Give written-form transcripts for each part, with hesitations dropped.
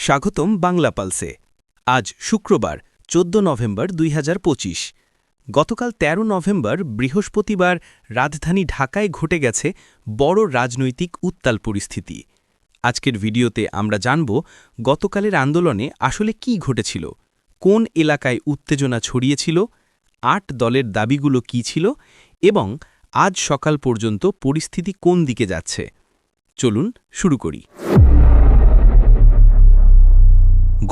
স্বাগতম বাংলা পালসে। আজ শুক্রবার ১৪ নভেম্বর ২০২৫। গতকাল ১৩ নভেম্বর বৃহস্পতিবার রাজধানী ঢাকায় ঘটে গেছে বড় রাজনৈতিক উত্তাল পরিস্থিতি। আজকের ভিডিওতে আমরা জানব গতকালের আন্দোলনে আসলে কি ঘটেছিল, কোন এলাকায় উত্তেজনা ছড়িয়েছিল, ৮ দলের দাবিগুলো কি ছিল এবং আজ সকাল পর্যন্ত পরিস্থিতি কোন দিকে যাচ্ছে। চলুন শুরু করি।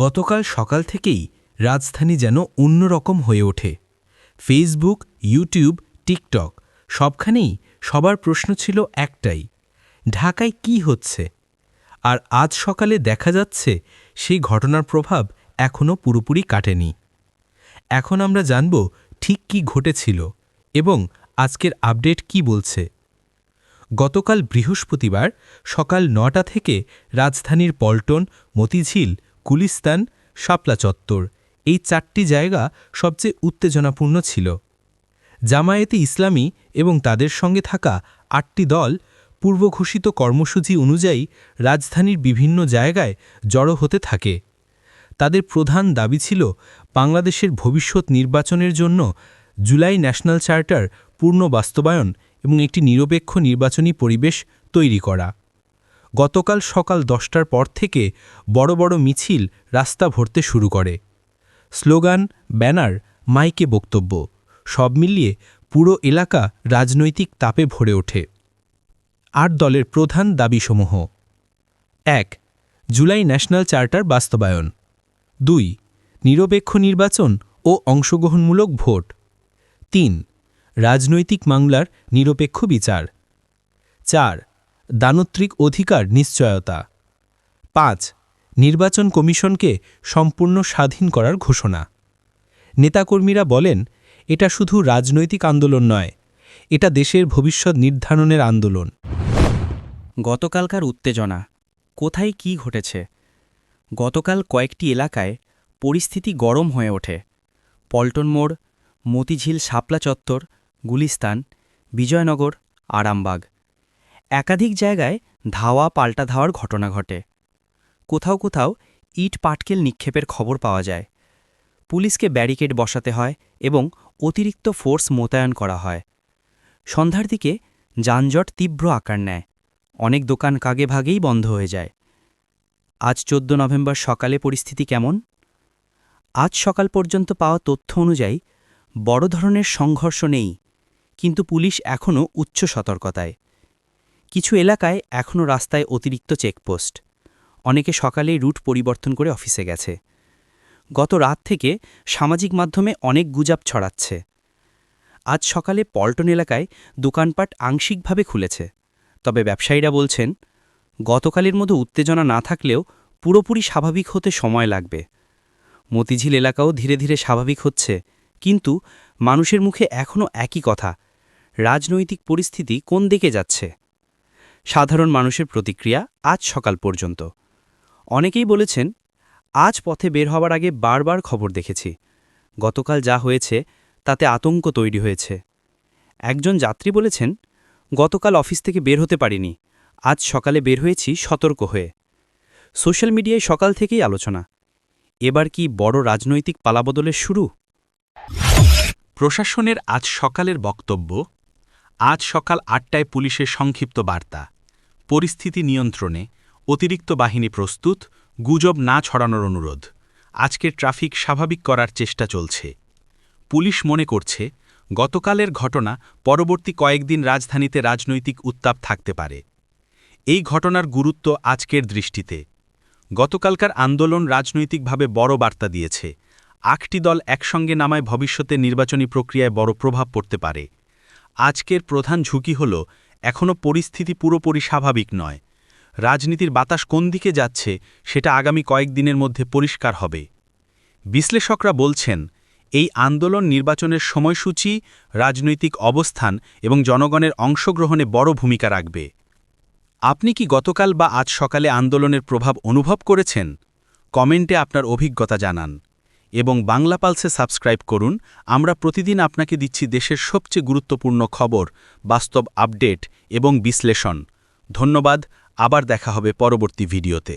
গতকাল সকাল থেকেই রাজধানী যেন অন্যরকম হয়ে ওঠে। ফেসবুক, ইউটিউব, টিকটক সবখানেই সবার প্রশ্ন ছিল একটাই, ঢাকায় কি হচ্ছে? আর আজ সকালে দেখা যাচ্ছে সেই ঘটনার প্রভাব এখনও পুরোপুরি কাটেনি। এখন আমরা জানব ঠিক কি ঘটেছিল এবং আজকের আপডেট কি বলছে। গতকাল বৃহস্পতিবার সকাল ৯টা থেকে রাজধানীর পল্টন, মতিঝিল, গুলিস্তান, শাপলা চত্বর এই ৪টি জায়গা সবচেয়ে উত্তেজনাপূর্ণ ছিল। জামায়াতে ইসলামী এবং তাদের সঙ্গে থাকা ৮টি দল পূর্বঘোষিত কর্মসূচি অনুযায়ী রাজধানীর বিভিন্ন জায়গায় জড়ো হতে থাকে। তাদের প্রধান দাবি ছিল বাংলাদেশের ভবিষ্যৎ নির্বাচনের জন্য জুলাই ন্যাশনাল চার্টার পূর্ণ বাস্তবায়ন এবং একটি নিরপেক্ষ নির্বাচনী পরিবেশ তৈরি করা। গতকাল সকাল ১০টার পর থেকে বড় বড় মিছিল রাস্তা ভরতে শুরু করে। স্লোগান, ব্যানার, মাইকে বক্তব্য সব মিলিয়ে পুরো এলাকা রাজনৈতিক তাপে ভরে ওঠে। ৮ দলের প্রধান দাবিসমূহ: ১. জুলাই ন্যাশনাল চার্টার বাস্তবায়ন। ২. নিরপেক্ষ নির্বাচন ও অংশগ্রহণমূলক ভোট। ৩. রাজনৈতিক মামলার নিরপেক্ষ বিচার। ৪. দানত্রিক অধিকার নিশ্চয়তা। ৫. নির্বাচন কমিশনকে সম্পূর্ণ স্বাধীন করার ঘোষণা। নেতাকর্মীরা বলেন, এটা শুধু রাজনৈতিক আন্দোলন নয়, এটা দেশের ভবিষ্যৎ নির্ধারণের আন্দোলন। গতকালকার উত্তেজনা, কোথায় কি ঘটেছে? গতকাল কয়েকটি এলাকায় পরিস্থিতি গরম হয়ে ওঠে। পল্টন মোড়, মতিঝিল, শাপলা চত্বর, গুলিস্তান, বিজয়নগর, আরামবাগ একাধিক জায়গায় ধাওয়া পাল্টা ধাওয়ার ঘটনা ঘটে। কোথাও কোথাও ইট পাটকেল নিক্ষেপের খবর পাওয়া যায়। পুলিশকে ব্যারিকেড বসাতে হয় এবং অতিরিক্ত ফোর্স মোতায়েন করা হয়। সন্ধ্যার দিকে যানজট তীব্র আকার নেয়, অনেক দোকান আগেভাগেই বন্ধ হয়ে যায়। আজ ১৪ নভেম্বর সকালে পরিস্থিতি কেমন? আজ সকাল পর্যন্ত পাওয়া তথ্য অনুযায়ী বড় ধরনের সংঘর্ষ নেই, কিন্তু পুলিশ এখনও উচ্চ সতর্কতায়। কিছু এলাকায় এখনও রাস্তায় অতিরিক্ত চেকপোস্ট, অনেকে সকালেই রুট পরিবর্তন করে অফিসে গেছে। গত রাত থেকে সামাজিক মাধ্যমে অনেক গুজব ছড়াচ্ছে। আজ সকালে পল্টন এলাকায় দোকানপাট আংশিকভাবে খুলেছে, তবে ব্যবসায়ীরা বলছেন গতকালের মতো উত্তেজনা না থাকলেও পুরোপুরি স্বাভাবিক হতে সময় লাগবে। মতিঝিল এলাকাও ধীরে ধীরে স্বাভাবিক হচ্ছে, কিন্তু মানুষের মুখে এখনও একই কথা, রাজনৈতিক পরিস্থিতি কোন দিকে যাচ্ছে? সাধারণ মানুষের প্রতিক্রিয়া আজ সকাল পর্যন্ত। অনেকেই বলেছেন, আজ পথে বের হওয়ার আগে বারবার খবর দেখেছি, গতকাল যা হয়েছে তাতে আতঙ্ক তৈরি হয়েছে। একজন যাত্রী বলেছেন, গতকাল অফিস থেকে বের হতে পারিনি, আজ সকালে বের হয়েছি সতর্ক হয়ে। সোশ্যাল মিডিয়ায় সকাল থেকেই আলোচনা, এবার কি বড় রাজনৈতিক পালাবদলের শুরু? প্রশাসনের আজ সকালের বক্তব্য। আজ সকাল ৮টায় পুলিশের সংক্ষিপ্ত বার্তা, পরিস্থিতি নিয়ন্ত্রণে অতিরিক্ত বাহিনী প্রস্তুত, গুজব না ছড়ানোর অনুরোধ। আজকের ট্রাফিক স্বাভাবিক করার চেষ্টা চলছে। পুলিশ মনে করছে গতকালের ঘটনা পরবর্তী কয়েকদিন রাজধানীতে রাজনৈতিক উত্তাপ থাকতে পারে। এই ঘটনার গুরুত্ব আজকের দৃষ্টিতে। গতকালকার আন্দোলন রাজনৈতিকভাবে বড় বার্তা দিয়েছে। ৮টি দল একসঙ্গে নামায় ভবিষ্যতে নির্বাচনী প্রক্রিয়ায় বড় প্রভাব পড়তে পারে। আজকের প্রধান ঝুঁকি হল এখনও পরিস্থিতি পুরোপুরি স্বাভাবিক নয়। রাজনীতির বাতাস কোন দিকে যাচ্ছে সেটা আগামী কয়েকদিনের মধ্যে পরিষ্কার হবে। বিশ্লেষকরা বলছেন, এই আন্দোলন নির্বাচনের সময়সূচি, রাজনৈতিক অবস্থান এবং জনগণের অংশগ্রহণে বড় ভূমিকা রাখবে। আপনি কি গতকাল বা আজ সকালে আন্দোলনের প্রভাব অনুভব করেছেন? কমেন্টে আপনার অভিজ্ঞতা জানান এবং বাংলা পালসে সাবস্ক্রাইব করুন। আমরা প্রতিদিন আপনাকে দিচ্ছি দেশের সবচেয়ে গুরুত্বপূর্ণ খবর, বাস্তব আপডেট এবং বিশ্লেষণ। ধন্যবাদ, আবার দেখা হবে পরবর্তী ভিডিওতে।